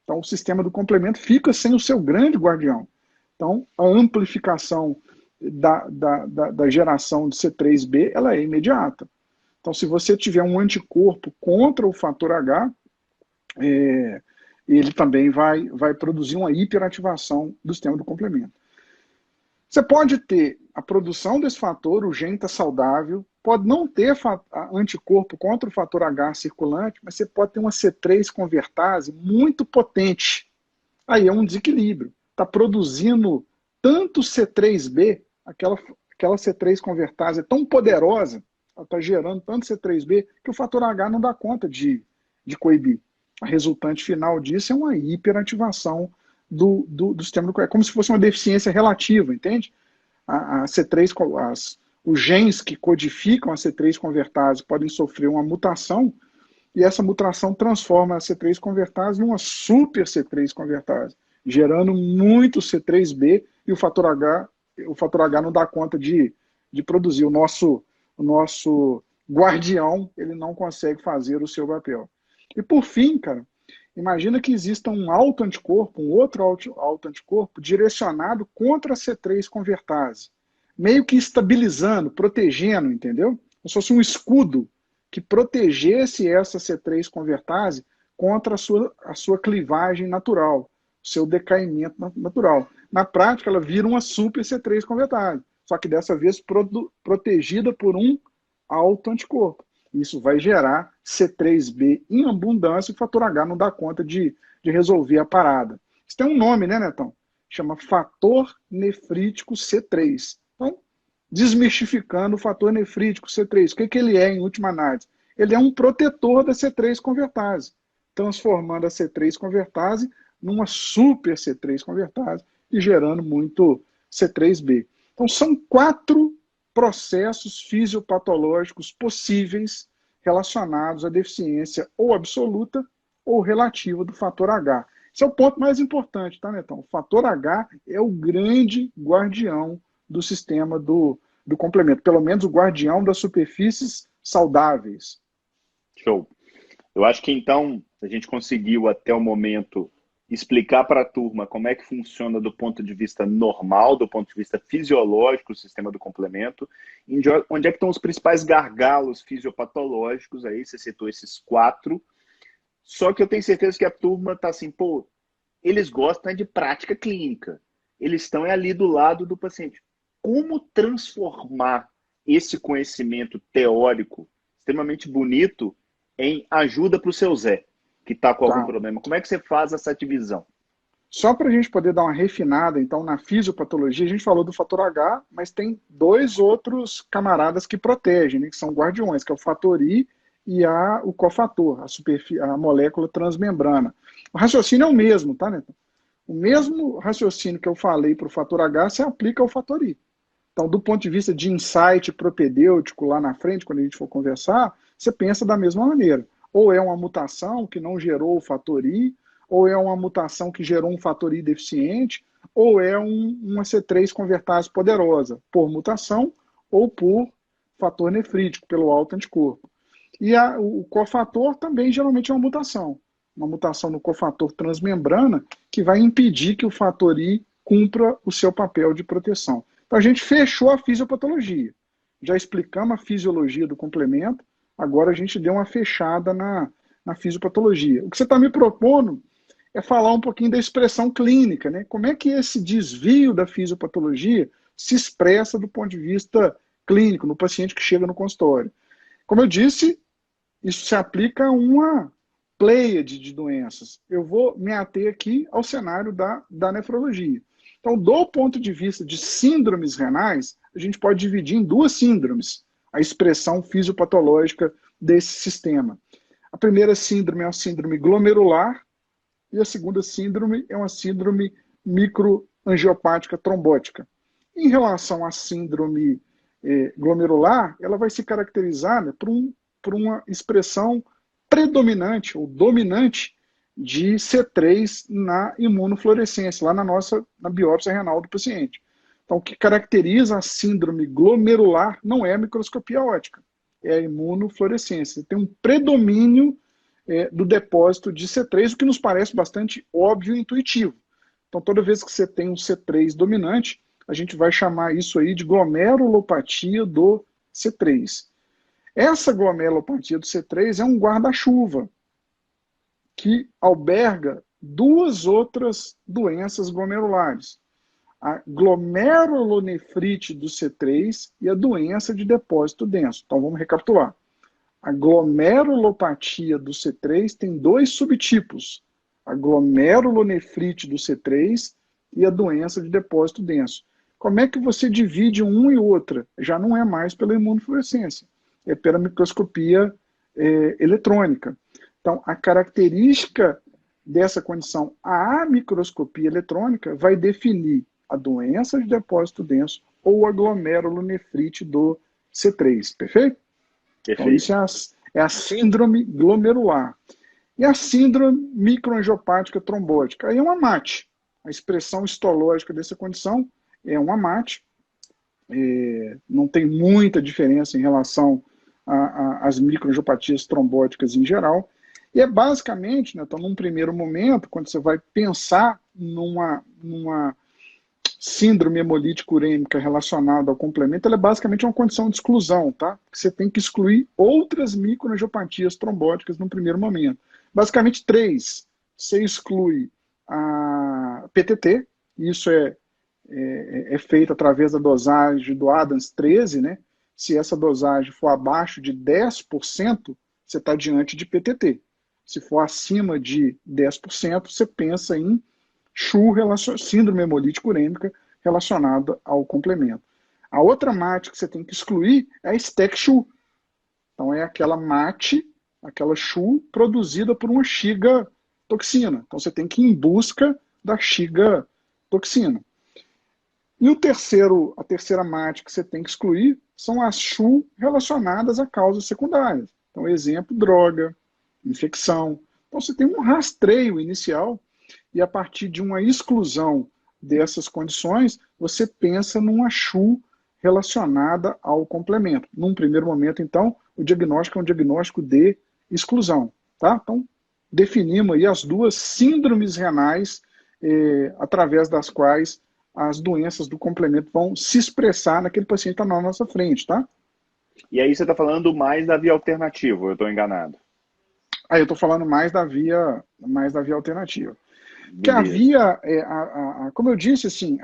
Então, o sistema do complemento fica sem o seu grande guardião. Então, a amplificação da geração de C3b, ela é imediata. Então, se você tiver um anticorpo contra o fator H, ele também vai produzir uma hiperativação do sistema do complemento. Você pode ter a produção desse fator, o gene está saudável, pode não ter anticorpo contra o fator H circulante, mas você pode ter uma C3 convertase muito potente. Aí é um desequilíbrio. Está produzindo tanto C3b, aquela C3 convertase é tão poderosa, ela está gerando tanto C3b, que o fator H não dá conta de coibir. A resultante final disso é uma hiperativação do sistema do. É como se fosse uma deficiência relativa, entende? A C3, os genes que codificam a C3 convertase podem sofrer uma mutação, e essa mutação transforma a C3 convertase numa super C3 convertase, gerando muito C3b, e o fator H não dá conta de produzir. O nosso guardião, ele não consegue fazer o seu papel. E por fim, cara, imagina que exista um autoanticorpo, um outro autoanticorpo direcionado contra a C3 convertase, meio que estabilizando, protegendo, entendeu? Como se fosse um escudo que protegesse essa C3 convertase contra a sua clivagem natural, seu decaimento natural. Na prática, ela vira uma super C3 convertase, só que dessa vez protegida por um autoanticorpo. Isso vai gerar C3b em abundância e o fator H não dá conta de resolver a parada. Isso tem um nome, né, Netão? Chama fator nefrítico C3. Então, desmistificando o fator nefrítico C3, o que ele é em última análise? Ele é um protetor da C3 convertase, transformando a C3 convertase numa super C3 convertase e gerando muito C3b. Então, são 4 processos fisiopatológicos possíveis relacionados à deficiência ou absoluta ou relativa do fator H. Esse é o ponto mais importante, tá, Netão? O fator H é o grande guardião do sistema do complemento, pelo menos o guardião das superfícies saudáveis. Show. Eu acho que então a gente conseguiu até o momento explicar para a turma como é que funciona do ponto de vista normal, do ponto de vista fisiológico, o sistema do complemento, onde é que estão os principais gargalos fisiopatológicos, aí você citou esses 4, só que eu tenho certeza que a turma está assim, pô, eles gostam de prática clínica, eles estão ali do lado do paciente. Como transformar esse conhecimento teórico extremamente bonito em ajuda para o seu Zé, que está com algum problema? Como é que você faz essa divisão? Só para a gente poder dar uma refinada, então, na fisiopatologia, a gente falou do fator H, mas tem 2 outros camaradas que protegem, né, que são guardiões, que é o fator I e o cofator, a molécula transmembrana. O raciocínio é o mesmo, tá, Neto? O mesmo raciocínio que eu falei para o fator H se aplica ao fator I. Então, do ponto de vista de insight propedêutico lá na frente, quando a gente for conversar, você pensa da mesma maneira. Ou é uma mutação que não gerou o fator I, ou é uma mutação que gerou um fator I deficiente, ou é uma C3 convertase poderosa, por mutação ou por fator nefrítico, pelo autoanticorpo. E o cofator também geralmente é uma mutação no cofator transmembrana, que vai impedir que o fator I cumpra o seu papel de proteção. Então a gente fechou a fisiopatologia. Já explicamos a fisiologia do complemento, agora a gente deu uma fechada na fisiopatologia. O que você está me propondo é falar um pouquinho da expressão clínica, né? Como é que esse desvio da fisiopatologia se expressa do ponto de vista clínico, no paciente que chega no consultório. Como eu disse, isso se aplica a uma pleiade de doenças. Eu vou me ater aqui ao cenário da nefrologia. Então, do ponto de vista de síndromes renais, a gente pode dividir em 2 síndromes a expressão fisiopatológica desse sistema. A primeira síndrome é uma síndrome glomerular e a segunda síndrome é uma síndrome microangiopática trombótica. Em relação à síndrome glomerular, ela vai se caracterizar, né, por uma expressão predominante ou dominante de C3 na imunofluorescência, lá na biópsia renal do paciente. Então, o que caracteriza a síndrome glomerular não é a microscopia óptica, é a imunofluorescência. Tem um predomínio do depósito de C3, o que nos parece bastante óbvio e intuitivo. Então, toda vez que você tem um C3 dominante, a gente vai chamar isso aí de glomerulopatia do C3. Essa glomerulopatia do C3 é um guarda-chuva que alberga 2 outras doenças glomerulares. A glomerulonefrite do C3 e a doença de depósito denso. Então vamos recapitular. A glomerulopatia do C3 tem 2 subtipos. A glomerulonefrite do C3 e a doença de depósito denso. Como é que você divide um e outra? Já não é mais pela imunofluorescência, é pela microscopia eletrônica. Então, a característica dessa condição, a microscopia eletrônica, vai definir a doença de depósito denso ou a glomerulonefrite do C3, perfeito? Então, isso é a síndrome glomerular. E a síndrome microangiopática trombótica? Aí é uma MAT. A expressão histológica dessa condição é uma MAT. Não tem muita diferença em relação às microangiopatias trombóticas em geral. E é basicamente, né, então, num primeiro momento, quando você vai pensar numa síndrome hemolítica urêmica relacionada ao complemento, ela é basicamente uma condição de exclusão, tá? Você tem que excluir outras microangiopatias trombóticas no primeiro momento. basicamente três. Você exclui a PTT, isso é feito através da dosagem do Adams 13, né? Se essa dosagem for abaixo de 10%, você está diante de PTT. Se for acima de 10%, você pensa em SHU, síndrome hemolítica urêmica, relacionada ao complemento. A outra MAT que você tem que excluir é a STEC-SHU. Então é aquela MAT, aquela SHU produzida por uma Shiga toxina. Então você tem que ir em busca da Shiga toxina. E a terceira MAT que você tem que excluir são as SHU relacionadas a causas secundárias. Então, exemplo, droga, infecção. Então você tem um rastreio inicial e a partir de uma exclusão dessas condições, você pensa numa SHU relacionada ao complemento. Num primeiro momento, então, o diagnóstico é um diagnóstico de exclusão. Tá? Então, definimos aí as duas síndromes renais através das quais as doenças do complemento vão se expressar naquele paciente que está na nossa frente, tá? E aí você está falando mais da via alternativa, eu estou enganado? Aí eu estou falando mais da via alternativa. Que a Beleza. via, como eu disse, assim,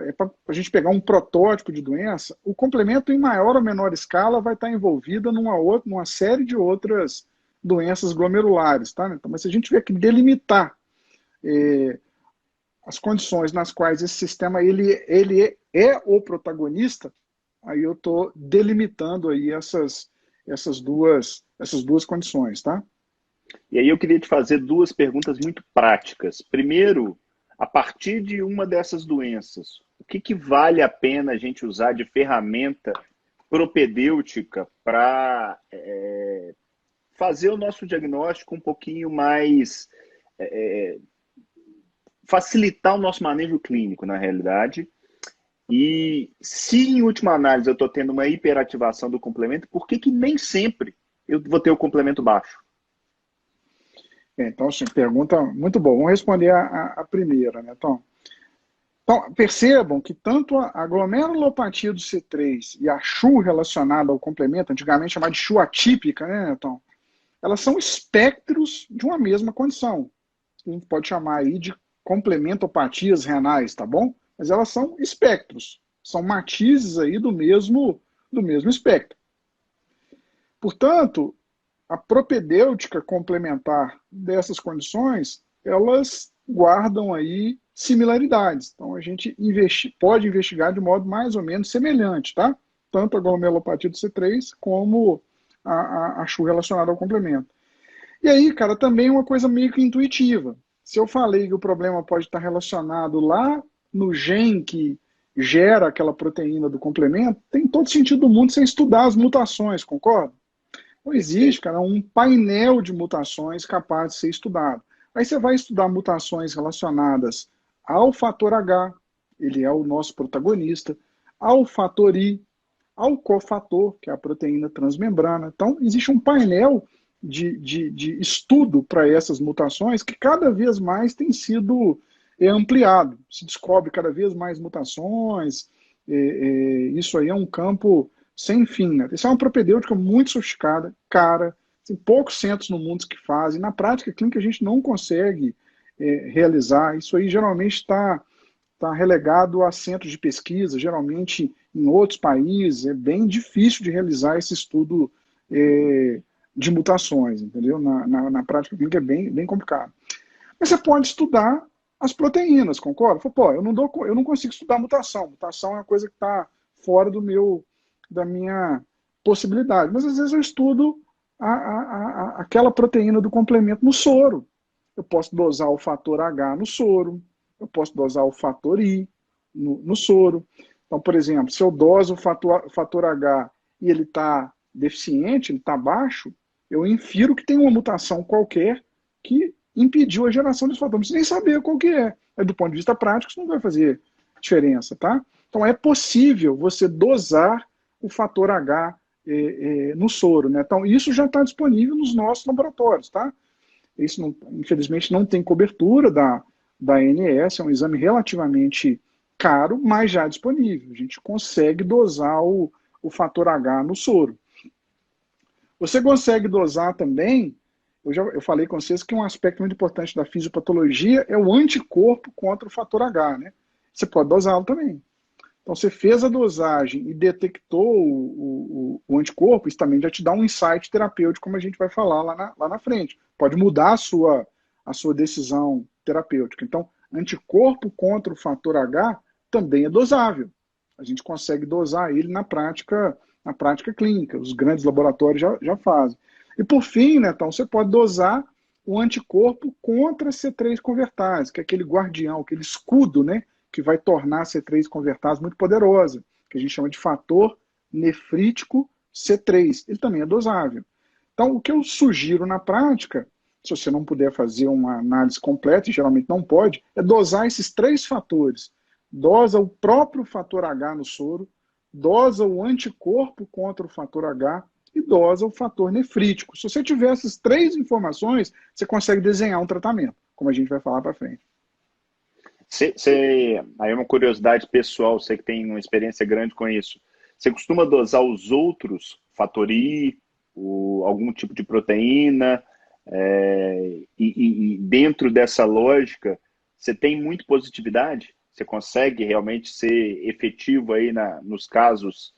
é para a gente pegar um protótipo de doença, o complemento em maior ou menor escala vai estar envolvido numa série de outras doenças glomerulares, tá? Então, mas se a gente tiver que delimitar as condições nas quais esse sistema ele é o protagonista, aí eu estou delimitando aí essas duas condições, tá? E aí eu queria te fazer duas perguntas muito práticas. Primeiro, a partir de uma dessas doenças, o que vale a pena a gente usar de ferramenta propedêutica para fazer o nosso diagnóstico um pouquinho mais... facilitar o nosso manejo clínico, na realidade. E se, em última análise, eu estou tendo uma hiperativação do complemento, por que nem sempre eu vou ter o complemento baixo? Então, assim, pergunta muito boa. Vamos responder a primeira, né, Tom? Então, percebam que tanto a glomerulopatia do C3 e a SHU relacionada ao complemento, antigamente chamada de SHU atípica, né, Tom? Elas são espectros de uma mesma condição. A gente pode chamar aí de complementopatias renais, tá bom? Mas elas são espectros, são matizes aí do mesmo espectro. Portanto, a propedêutica complementar dessas condições, elas guardam aí similaridades. Então, a gente pode investigar de modo mais ou menos semelhante, tá? Tanto a glomerulopatia do C3 como a SHU relacionada ao complemento. E aí, cara, também uma coisa meio que intuitiva. Se eu falei que o problema pode estar relacionado lá no gene que gera aquela proteína do complemento, tem todo sentido do mundo você estudar as mutações, concorda? Não existe, cara, um painel de mutações capaz de ser estudado. Aí você vai estudar mutações relacionadas ao fator H, ele é o nosso protagonista, ao fator I, ao cofator, que é a proteína transmembrana. Então, existe um painel de estudo para essas mutações que cada vez mais tem sido ampliado. Se descobre cada vez mais mutações, isso aí é um campo sem fim, né? Isso é uma propedêutica muito sofisticada, cara, tem poucos centros no mundo que fazem. Na prática clínica a gente não consegue realizar. Isso aí geralmente está relegado a centros de pesquisa, geralmente em outros países. É bem difícil de realizar esse estudo de mutações, entendeu? Na prática clínica é bem complicado. Mas você pode estudar as proteínas, concorda? Pô, eu não consigo estudar mutação. Mutação é uma coisa que está fora da minha possibilidade. Mas às vezes eu estudo aquela proteína do complemento no soro. Eu posso dosar o fator H no soro, eu posso dosar o fator I no soro. Então, por exemplo, se eu doso o fator H e ele está deficiente, ele está baixo, eu infiro que tem uma mutação qualquer que impediu a geração desse fator. Não precisa nem saber qual que é. Do ponto de vista prático, isso não vai fazer diferença, tá? Então, é possível você dosar o fator H no soro, né? Então, isso já está disponível nos nossos laboratórios, tá? Isso, infelizmente, não tem cobertura da ANS, é um exame relativamente caro, mas já disponível. A gente consegue dosar o fator H no soro. Você consegue dosar também eu falei com vocês que um aspecto muito importante da fisiopatologia é o anticorpo contra o fator H, né? Você pode dosá-lo também. Então, você fez a dosagem e detectou o anticorpo, isso também já te dá um insight terapêutico, como a gente vai falar lá na frente. Pode mudar a sua decisão terapêutica. Então, anticorpo contra o fator H também é dosável. A gente consegue dosar ele na prática clínica. Os grandes laboratórios já fazem. E por fim, né, então, você pode dosar o anticorpo contra C3 convertase, que é aquele guardião, aquele escudo, né, que vai tornar a C3 convertase muito poderosa, que a gente chama de fator nefrítico C3. Ele também é dosável. Então, o que eu sugiro na prática, se você não puder fazer uma análise completa, e geralmente não pode, é dosar esses 3 fatores. Dosa o próprio fator H no soro, dosa o anticorpo contra o fator H e dosa o fator nefrítico. Se você tiver essas 3 informações, você consegue desenhar um tratamento, como a gente vai falar para frente. Aí é uma curiosidade pessoal, você que tem uma experiência grande com isso. Você costuma dosar os outros, fator I, algum tipo de proteína, e dentro dessa lógica, você tem muito positividade? Você consegue realmente ser efetivo aí nos casos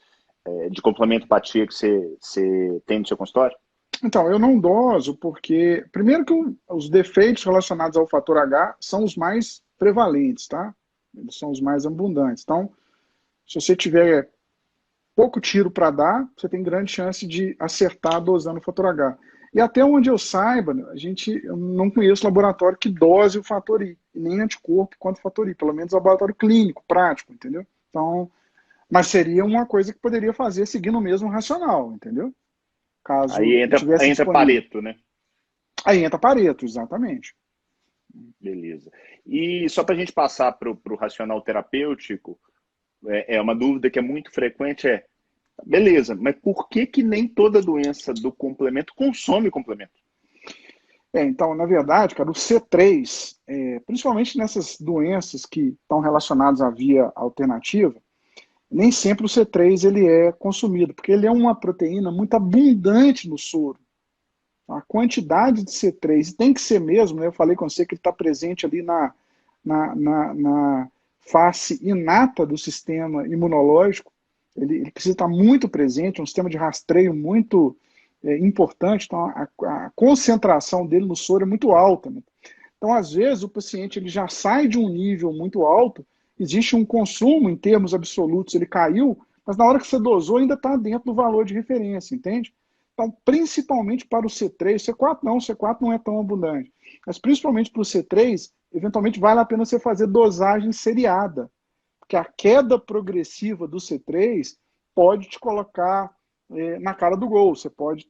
de complemento-patia que você tem no seu consultório? Então, eu não doso porque, primeiro que os defeitos relacionados ao fator H são os mais prevalentes, tá? Eles são os mais abundantes. Então, se você tiver pouco tiro para dar, você tem grande chance de acertar dosando o fator H. E até onde eu saiba, eu não conheço laboratório que dose o fator I, e nem anticorpo quanto o fator I, pelo menos laboratório clínico, prático, entendeu? Então, mas seria uma coisa que poderia fazer seguindo o mesmo racional, entendeu? Aí Caso tivesse entra disponível. Pareto, né? Aí entra Pareto, exatamente. Beleza. E só para a gente passar para o racional terapêutico, uma dúvida que é muito frequente beleza, mas por que nem toda doença do complemento consome complemento? Então, na verdade, cara, o C3, principalmente nessas doenças que estão relacionadas à via alternativa, nem sempre o C3 ele é consumido, porque ele é uma proteína muito abundante no soro. A quantidade de C3 tem que ser mesmo, né? Eu falei com você que ele está presente ali na face inata do sistema imunológico. Ele precisa estar muito presente, é um sistema de rastreio muito importante, então a concentração dele no soro é muito alta, né? Então, às vezes, o paciente ele já sai de um nível muito alto, existe um consumo em termos absolutos, ele caiu, mas na hora que você dosou ainda está dentro do valor de referência, entende? Então, principalmente para o C3, C4 não é tão abundante, mas principalmente para o C3, eventualmente vale a pena você fazer dosagem seriada, porque a queda progressiva do C3 pode te colocar na cara do gol, você pode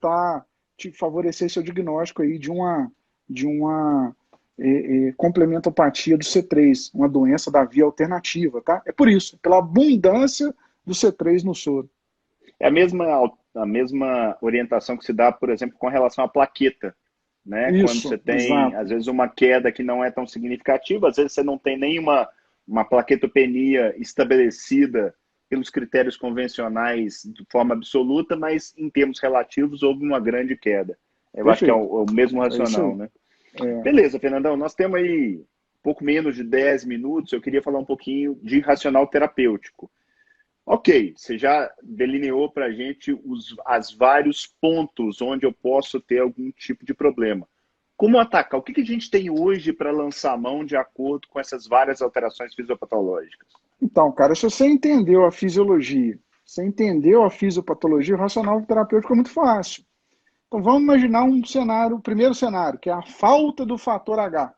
te favorecer seu diagnóstico aí de uma complementopatia do C3, uma doença da via alternativa, tá? É por isso, pela abundância do C3 no soro. É a mesma orientação que se dá, por exemplo, com relação à plaqueta, né? Quando você Isso, tem, às exato. vezes, uma queda que não é tão significativa, às vezes você não tem nenhuma uma plaquetopenia estabelecida pelos critérios convencionais de forma absoluta, mas em termos relativos houve uma grande queda. Eu acho que é Perfeito. o mesmo É isso racional, aí. né? Beleza, Fernandão, nós temos aí pouco menos de 10 minutos, eu queria falar um pouquinho de racional terapêutico. Ok, você já delineou para a gente as vários pontos onde eu posso ter algum tipo de problema. Como atacar? O que a gente tem hoje para lançar a mão de acordo com essas várias alterações fisiopatológicas? Então, cara, se você entendeu a fisiologia, você entendeu a fisiopatologia, o racional terapêutico é muito fácil. Então, vamos imaginar um cenário, o primeiro cenário, que é a falta do fator H,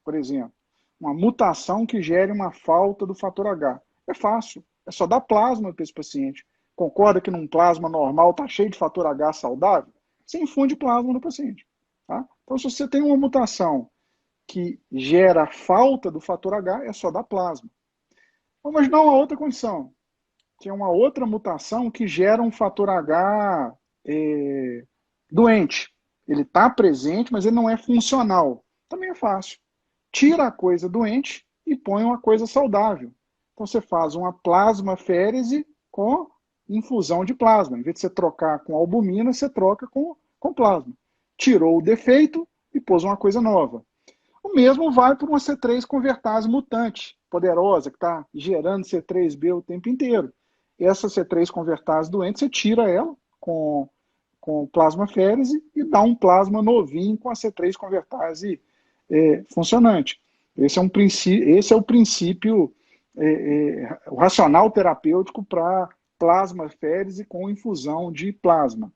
por exemplo. Uma mutação que gere uma falta do fator H. É fácil, é só dar plasma para esse paciente. Concorda que num plasma normal está cheio de fator H saudável? Você infunde plasma no paciente. Tá? Então, se você tem uma mutação que gera falta do fator H, é só dar plasma. Vamos imaginar uma outra condição, que é uma outra mutação que gera um fator H doente. Ele está presente, mas ele não é funcional. Também é fácil. Tira a coisa doente e põe uma coisa saudável. Então você faz uma plasmaférese com infusão de plasma. Em vez de você trocar com albumina, você troca com plasma. tirou o defeito e pôs uma coisa nova. O mesmo vale para uma C3 convertase mutante, poderosa, que está gerando C3b o tempo inteiro. Essa C3 convertase doente, você tira ela com plasmaférese e dá um plasma novinho com a C3 convertase funcionante. Esse é o princípio, o racional terapêutico para plasmaférese com infusão de plasma.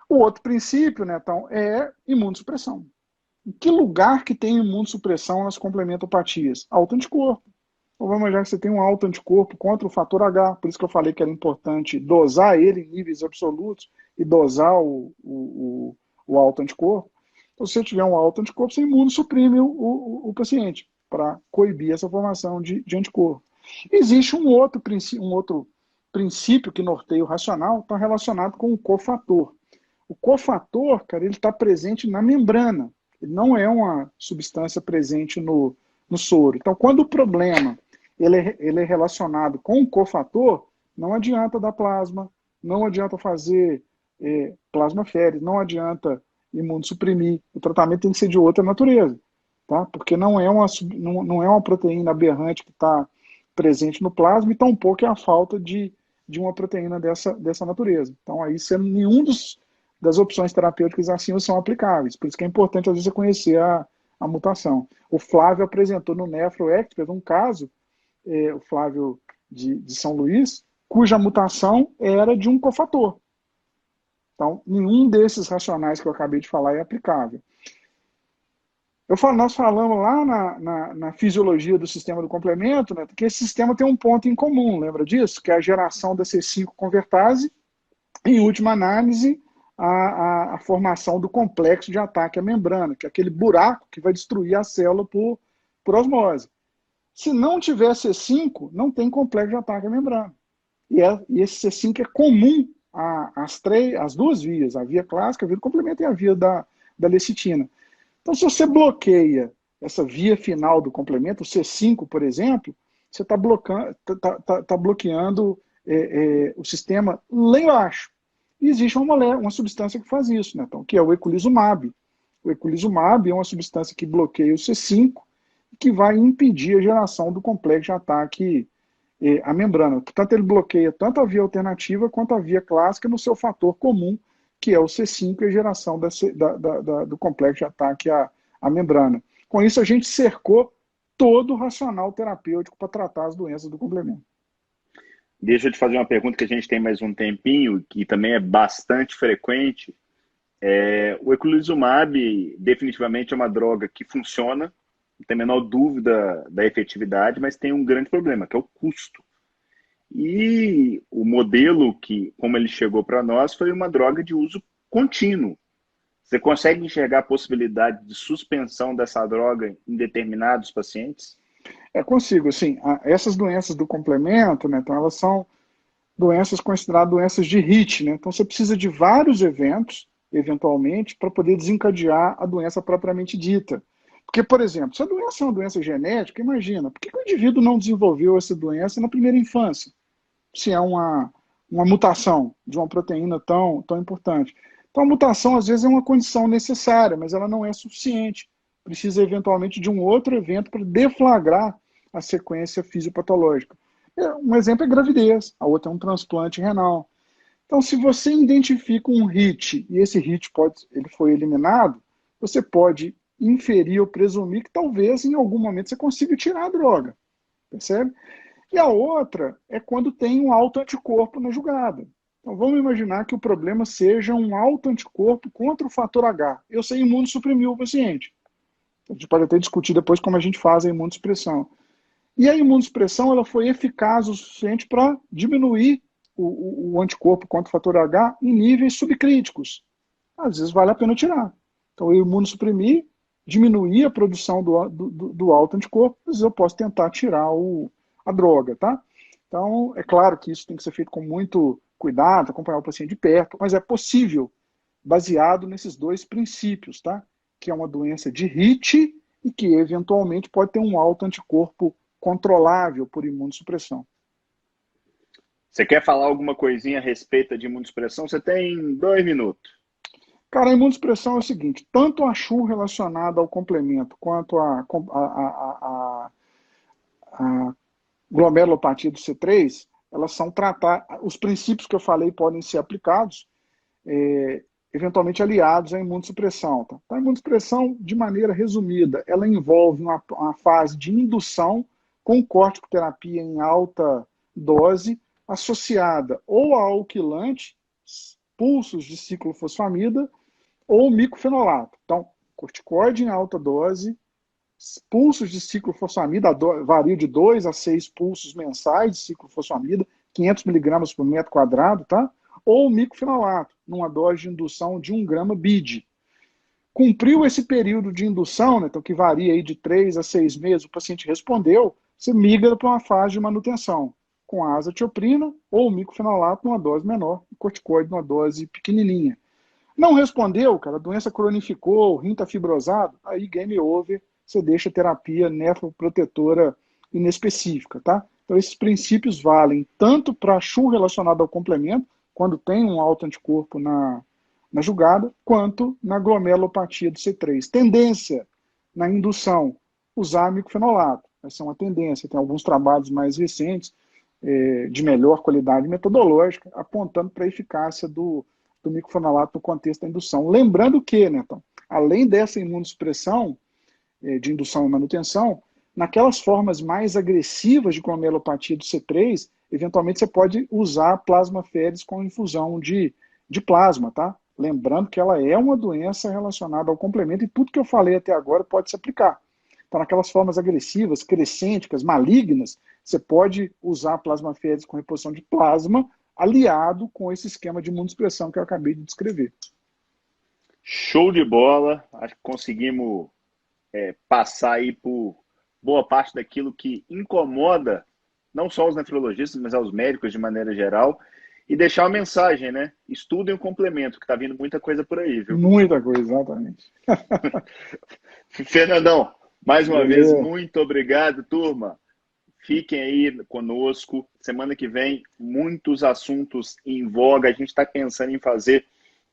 O outro princípio, né, então, é imunossupressão. Em que lugar que tem imunossupressão nas complementopatias? Autoanticorpo. Então vamos imaginar que você tem um autoanticorpo contra o fator H, por isso que eu falei que era importante dosar ele em níveis absolutos e dosar o autoanticorpo. Então, se você tiver um autoanticorpo, você imunossuprime o paciente para coibir essa formação de anticorpo. Existe um outro princípio que norteia o racional, está relacionado com o cofator. O cofator, cara, ele está presente na membrana. Ele não é uma substância presente no soro. Então, quando o problema ele é relacionado com o cofator, não adianta dar plasma, não adianta fazer plasmaférese, não adianta imunossuprimir. O tratamento tem que ser de outra natureza, tá? Porque não é uma proteína aberrante que está presente no plasma e tampouco é a falta de uma proteína dessa natureza. Então, aí, nenhum das opções terapêuticas assim são aplicáveis. Por isso que é importante, às vezes, você conhecer a mutação. O Flávio apresentou no Nefro Expert um caso, o Flávio de São Luís, cuja mutação era de um cofator. Então, nenhum desses racionais que eu acabei de falar é aplicável. Nós falamos lá na fisiologia do sistema do complemento, né, que esse sistema tem um ponto em comum, lembra disso? Que é a geração da C5 convertase, em última análise, a formação do complexo de ataque à membrana, que é aquele buraco que vai destruir a célula por osmose. Se não tiver C5, não tem complexo de ataque à membrana. E esse C5 é comum às duas vias, a via clássica, a via do complemento e a via da lecitina. Então, se você bloqueia essa via final do complemento, o C5, por exemplo, você está bloqueando o sistema lá embaixo. E existe uma substância que faz isso, né? Então, que é o eculizumab. O eculizumab é uma substância que bloqueia o C5 e que vai impedir a geração do complexo de ataque à membrana. Portanto, ele bloqueia tanto a via alternativa quanto a via clássica no seu fator comum, que é o C5 e a geração do complexo de ataque à membrana. Com isso, a gente cercou todo o racional terapêutico para tratar as doenças do complemento. Deixa eu te fazer uma pergunta que a gente tem mais um tempinho, que também é bastante frequente. O eculizumab definitivamente é uma droga que funciona, não tem a menor dúvida da efetividade, mas tem um grande problema, que é o custo. E o modelo como ele chegou para nós, foi uma droga de uso contínuo. Você consegue enxergar a possibilidade de suspensão dessa droga em determinados pacientes? Consigo, sim. Essas doenças do complemento, né, então elas são doenças consideradas doenças de HIT, né? Então você precisa de vários eventos, eventualmente, para poder desencadear a doença propriamente dita. Porque, por exemplo, se a doença é uma doença genética, imagina, por que o indivíduo não desenvolveu essa doença na primeira infância? Se é uma mutação de uma proteína tão importante. Então, a mutação, às vezes, é uma condição necessária, mas ela não é suficiente. Precisa, eventualmente, de um outro evento para deflagrar a sequência fisiopatológica. Um exemplo é gravidez, a outra é um transplante renal. Então, se você identifica um HIT e esse HIT ele foi eliminado, você pode inferir ou presumir que talvez em algum momento você consiga tirar a droga. Percebe? E a outra é quando tem um alto anticorpo na jogada. Então vamos imaginar que o problema seja um alto anticorpo contra o fator H. Eu sei imunossuprimir o paciente. A gente pode até discutir depois como a gente faz a imunossupressão. E a imunossupressão ela foi eficaz o suficiente para diminuir o anticorpo contra o fator H em níveis subcríticos. Às vezes vale a pena tirar. Então eu imunossuprimir, diminuir a produção do alto anticorpo, às vezes eu posso tentar tirar a droga, tá? Então, é claro que isso tem que ser feito com muito cuidado, acompanhar o paciente de perto, mas é possível, baseado nesses dois princípios, tá? Que é uma doença de HIT e que, eventualmente, pode ter um alto anticorpo controlável por imunossupressão. Você quer falar alguma coisinha a respeito de imunossupressão? Você tem 2 minutos. Cara, a imunossupressão é o seguinte, tanto a CHU relacionada ao complemento quanto a glomerulopatia do C3, elas são os princípios que eu falei podem ser aplicados, eventualmente aliados à imunossupressão. Tá? Então, a imunossupressão, de maneira resumida, ela envolve uma fase de indução com corticoterapia em alta dose, associada ou a alquilante, pulsos de ciclofosfamida, ou micofenolato. Então, corticoide em alta dose, pulsos de ciclofosfamida, varia de 2 a 6 pulsos mensais de ciclofosfamida, 500 miligramas por metro quadrado, tá? Ou micofenolato, numa dose de indução de 1 grama BID. Cumpriu esse período de indução, né, então, que varia aí de 3 a 6 meses, o paciente respondeu, você migra para uma fase de manutenção, com a azatioprina ou micofenolato numa dose menor, e corticoide numa dose pequenininha. Não respondeu, cara, a doença cronificou, o rim está fibrosado, aí game over, você deixa a terapia nefroprotetora inespecífica, tá? Então esses princípios valem tanto para CHU relacionado ao complemento, quando tem um alto anticorpo na julgada, quanto na glomerulopatia do C3. Tendência na indução, usar micofenolato. Essa é uma tendência, tem alguns trabalhos mais recentes, de melhor qualidade metodológica, apontando para a eficácia do micofenolato no contexto da indução. Lembrando que, né, então, além dessa imunossupressão de indução e manutenção, naquelas formas mais agressivas de glomerulopatia do C3, eventualmente você pode usar plasmaféres com infusão de plasma, tá? Lembrando que ela é uma doença relacionada ao complemento e tudo que eu falei até agora pode se aplicar. Então, naquelas formas agressivas, crescênticas, malignas, você pode usar plasmaféres com reposição de plasma aliado com esse esquema de imunossupressão que eu acabei de descrever. Show de bola. Acho que conseguimos passar aí por boa parte daquilo que incomoda não só os nefrologistas, mas aos médicos de maneira geral. E deixar uma mensagem, né? Estudem o complemento, que está vindo muita coisa por aí, viu? Muita coisa, exatamente. Fernandão, mais uma vez, muito obrigado, turma. Fiquem aí conosco. Semana que vem, muitos assuntos em voga. A gente está pensando em fazer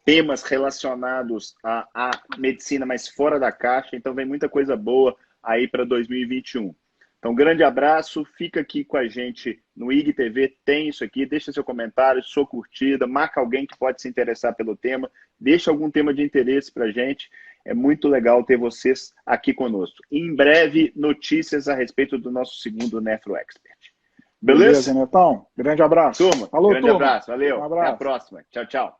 temas relacionados à medicina, mas fora da caixa. Então, vem muita coisa boa aí para 2021. Então, grande abraço. Fica aqui com a gente no IGTV. Tem isso aqui. Deixa seu comentário, sua curtida. Marca alguém que pode se interessar pelo tema. Deixa algum tema de interesse para a gente. É muito legal ter vocês aqui conosco. Em breve, notícias a respeito do nosso segundo Nefro Expert. Beleza? Netão? Grande abraço. Turma, Falou, grande turma. abraço. Valeu. Um abraço. Até a próxima. Tchau, tchau.